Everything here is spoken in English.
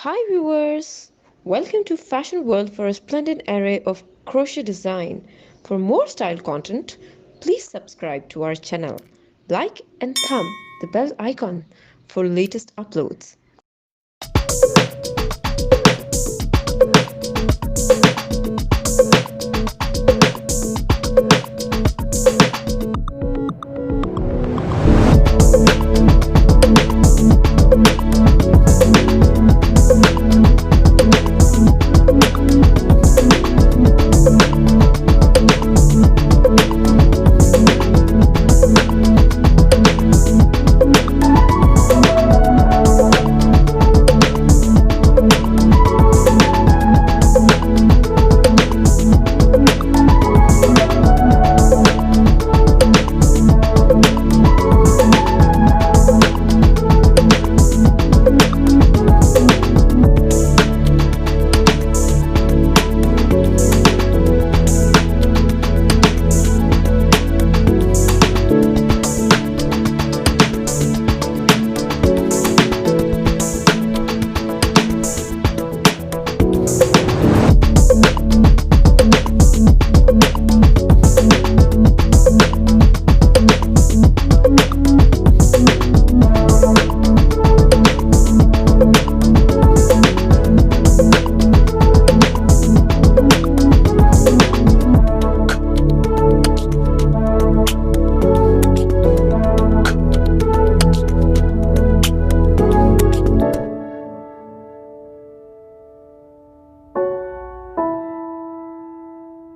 Hi viewers! Welcome to Fashion World for a splendid array of crochet design. For more style content, please subscribe to our channel. Like and thumb the bell icon for latest uploads.